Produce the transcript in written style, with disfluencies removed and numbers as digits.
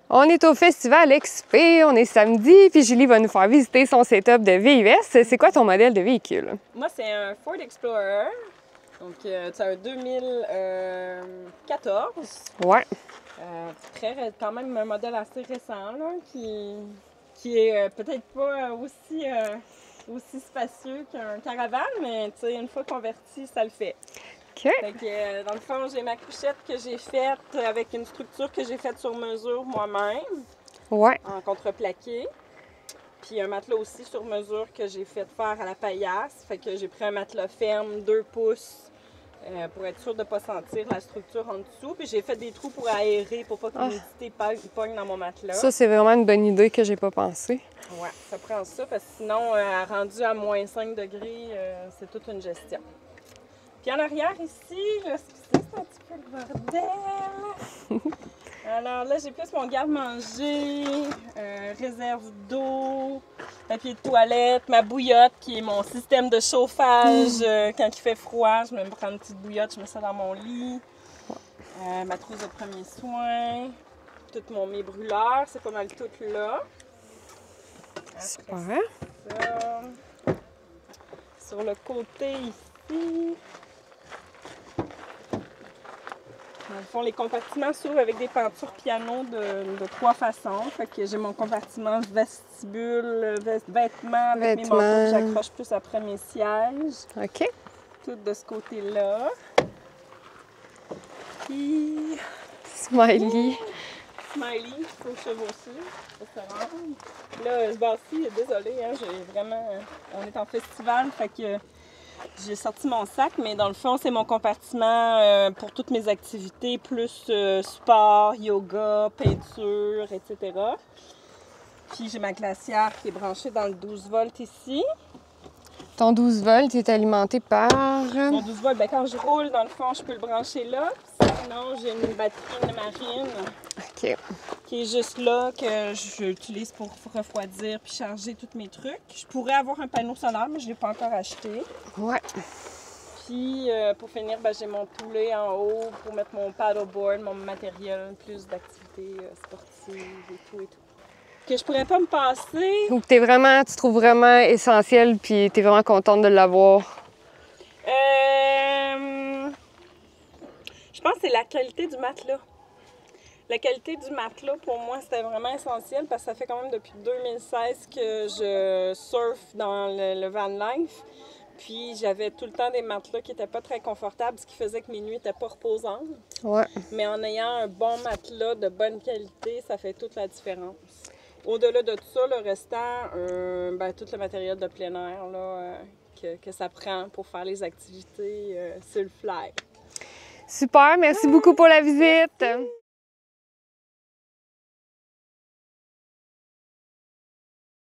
On est au Festival XP, on est samedi, puis Julie va nous faire visiter son setup de VUS. C'est quoi ton modèle de véhicule? Moi, c'est un Ford Explorer. Donc, c'est un 2014. Ouais. Quand même un modèle assez récent, là, qui est peut-être pas aussi spacieux qu'un Caravane, mais tu sais, une fois converti, ça le fait. OK. Fait que, dans le fond, j'ai ma couchette que j'ai faite avec une structure que j'ai faite sur mesure moi-même, Ouais. en contreplaqué. Puis un matelas aussi sur mesure que j'ai fait faire à la paillasse. Fait que j'ai pris un matelas ferme, 2 pouces, pour être sûr de ne pas sentir la structure en dessous. Puis j'ai fait des trous pour aérer, pour pas que l'humidité pogne dans mon matelas. Ça, c'est vraiment une bonne idée que j'ai pas pensé. Ouais, ça prend ça, parce que sinon, rendu à moins 5 degrés, c'est toute une gestion. Puis en arrière ici, là, c'est un petit peu le bordel. Alors là, j'ai plus mon garde-manger, réserve d'eau, papier de toilette, ma bouillotte qui est mon système de chauffage. Quand il fait froid, je me prends une petite bouillotte, je mets ça dans mon lit. Ma trousse de premiers soins, tout mes brûleurs, c'est pas mal tout là. Super. Ça. Sur le côté ici, dans le fond, les compartiments s'ouvrent avec des pentures piano de 3 façons. Fait que j'ai mon compartiment vestibule, vêtements avec mes manteaux que j'accroche plus après mes sièges. OK. Tout de ce côté-là. Puis... Smiley. Smiley, il faut chevaucher. Ça se rendre. Là, ce bar-ci, désolée, hein, on est en festival, fait que j'ai sorti mon sac, mais dans le fond, c'est mon compartiment pour toutes mes activités, plus sport, yoga, peinture, etc. Puis j'ai ma glacière qui est branchée dans le 12 volts ici. Ton 12 volts est alimenté par... Mon 12 volts, quand je roule, dans le fond, je peux le brancher là. Sinon, j'ai une batterie marine OK. qui est juste là, que j'utilise pour refroidir puis charger tous mes trucs. Je pourrais avoir un panneau solaire, mais je ne l'ai pas encore acheté. Ouais. Puis, pour finir, j'ai mon poulet en haut pour mettre mon paddleboard, mon matériel, plus d'activités sportives et tout. Que je pourrais pas me passer. Ou que tu trouves vraiment essentiel, puis tu es vraiment contente de l'avoir. Je pense que c'est la qualité du matelas. La qualité du matelas, pour moi, c'était vraiment essentiel parce que ça fait quand même depuis 2016 que je surfe dans le van life. Puis j'avais tout le temps des matelas qui n'étaient pas très confortables, ce qui faisait que mes nuits n'étaient pas reposantes. Ouais. Mais en ayant un bon matelas de bonne qualité, ça fait toute la différence. Au-delà de tout ça, le restant, tout le matériel de plein air là, que ça prend pour faire les activités sur le fly. Super, merci beaucoup pour la visite. Merci.